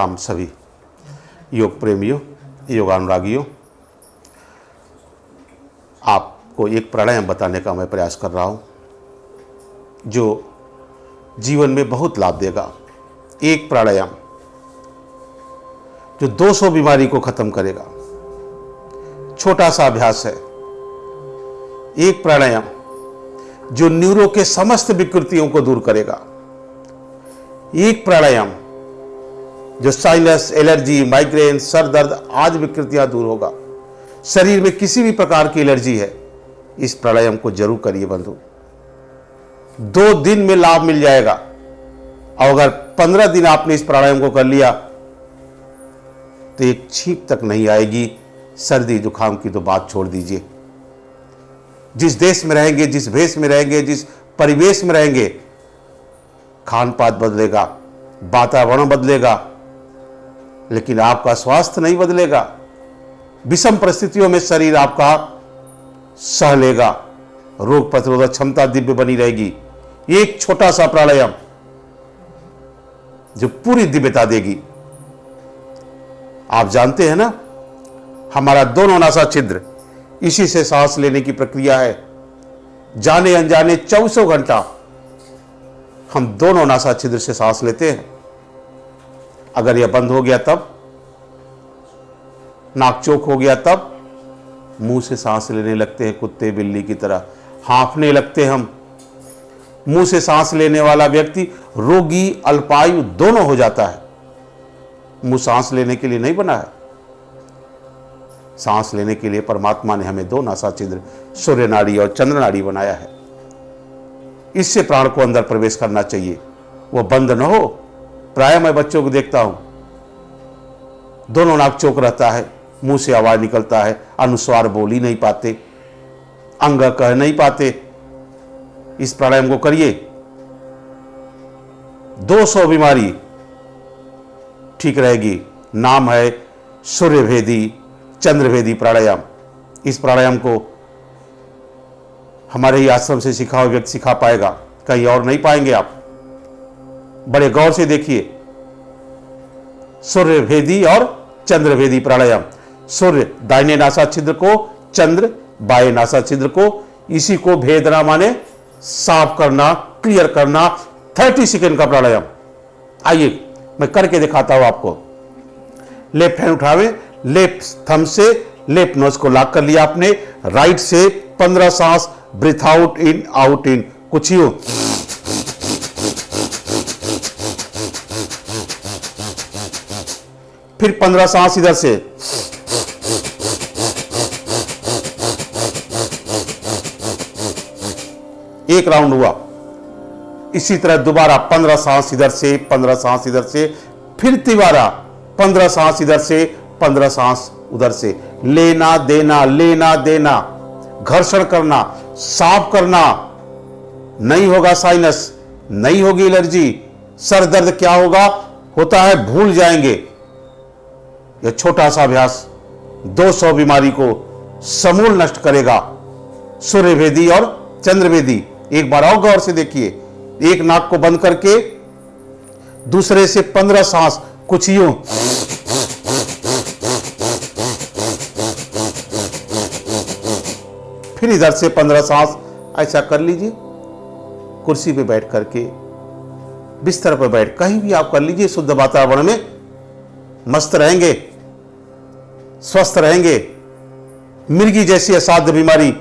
प्रणाम सभी योग प्रेमियों, योगानुरागियों। आपको एक प्राणायाम बताने का मैं प्रयास कर रहा हूँ जो जीवन में बहुत लाभ देगा। एक प्राणायाम जो 200 बीमारी को खत्म करेगा। छोटा सा अभ्यास है। एक प्राणायाम जो न्यूरो के समस्त विकृतियों को दूर करेगा। एक प्राणायाम जो साइनस, एलर्जी, माइग्रेन, सर दर्द आदि विकृतियां दूर होगा। शरीर में किसी भी प्रकार की एलर्जी है, इस प्राणायाम को जरूर करिए बंधु। 2 दिन में लाभ मिल जाएगा। और अगर 15 दिन आपने इस प्राणायाम को कर लिया तो एक छींक तक नहीं आएगी। सर्दी जुकाम की तो बात छोड़ दीजिए। जिस देश में रहेंगे, जिस भेष में रहेंगे, जिस परिवेश में रहेंगे, खान पान बदलेगा, वातावरण बदलेगा, लेकिन आपका स्वास्थ्य नहीं बदलेगा। विषम परिस्थितियों में शरीर आपका सह लेगा। रोग प्रतिरोधक क्षमता दिव्य बनी रहेगी। एक छोटा सा प्राणायाम जो पूरी दिव्यता देगी। आप जानते हैं ना, हमारा दोनों नासा छिद्र, इसी से सांस लेने की प्रक्रिया है। जाने अनजाने 24 घंटा हम दोनों नासा छिद्र से सांस लेते हैं। अगर यह बंद हो गया तब, नाक चौक हो गया तब, मुंह से सांस लेने लगते हैं कुत्ते बिल्ली की तरह, हांफने लगते हैं हम। मुंह से सांस लेने वाला व्यक्ति रोगी, अल्पायु दोनों हो जाता है। मुंह सांस लेने के लिए नहीं बना है। सांस लेने के लिए परमात्मा ने हमें 2 नासा छिद्र, सूर्य नाड़ी और चंद्र नाड़ी बनाया है। इससे प्राण को अंदर प्रवेश करना चाहिए, वो बंद न हो। प्राय मैं बच्चों को देखता हूं, दोनों नाक चौक रहता है, मुंह से आवाज निकलता है, अनुस्वार बोल ही नहीं पाते, अंग कह नहीं पाते। इस प्राणायाम को करिए, 200 बीमारी ठीक रहेगी। नाम है सूर्यभेदी चंद्रभेदी प्राणायाम। इस प्राणायाम को हमारे ही आश्रम से सिखा हुआ व्यक्ति सिखा पाएगा, कहीं और नहीं पाएंगे आप। बड़े गौर से देखिए, सूर्यभेदी और चंद्रभेदी प्राणायाम। सूर्य दाहिने नासा छिद्र को, चंद्र बाएं नासा छिद्र को। इसी को भेदना माने साफ करना, क्लियर करना। 30 सेकेंड का प्राणायाम। आइए मैं करके दिखाता हूं आपको। लेफ्ट हैंड उठावे, लेफ्ट थंब से लेफ्ट नोज को लॉक कर लिया आपने। राइट से 15 सांस breathe out in, out in. कुछ यूं, फिर 15 सांस इधर से, एक राउंड हुआ। इसी तरह दोबारा 15 सांस इधर से, 15 सांस इधर से, फिर तिबारा 15 सांस इधर से, 15 सांस उधर से। लेना देना, लेना देना, घर्षण करना, साफ करना। नहीं होगा साइनस, नहीं होगी एलर्जी, सर दर्द क्या होगा होता है भूल जाएंगे। यह छोटा सा अभ्यास 200 बीमारी को समूल नष्ट करेगा। सूर्यभेदी और चंद्रभेदी। एक बार और गौर से देखिए। एक नाक को बंद करके दूसरे से 15 सांस, कुछ यूं, फिर इधर से 15 सांस। ऐसा कर लीजिए। कुर्सी पे बैठ करके, बिस्तर पर बैठ, कहीं भी आप कर लीजिए। शुद्ध वातावरण में मस्त रहेंगे, स्वस्थ रहेंगे। मिर्गी जैसी असाध्य बीमारी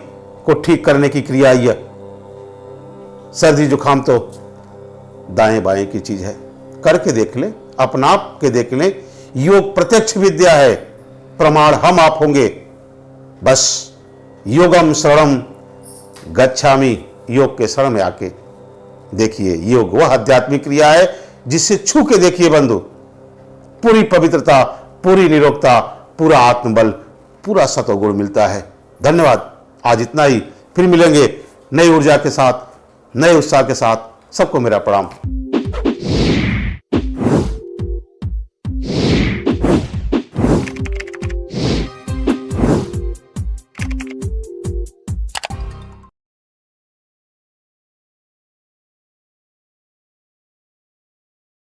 को ठीक करने की क्रिया यह। सर्दी जुकाम तो दाएं बाएं की चीज है। करके देख ले, अपना आप के देख ले। योग प्रत्यक्ष विद्या है, प्रमाण हम आप होंगे। बस योगम शरणम गच्छामि, योग के शरण में आके देखिए। योग वह आध्यात्मिक क्रिया है जिससे छू के देखिए बंधु। पूरी पवित्रता, पूरी निरोगता, पूरा आत्मबल, पूरा सतोगुण मिलता है। धन्यवाद। आज इतना ही। फिर मिलेंगे नई ऊर्जा के साथ, नए उत्साह के साथ। सबको मेरा प्रणाम।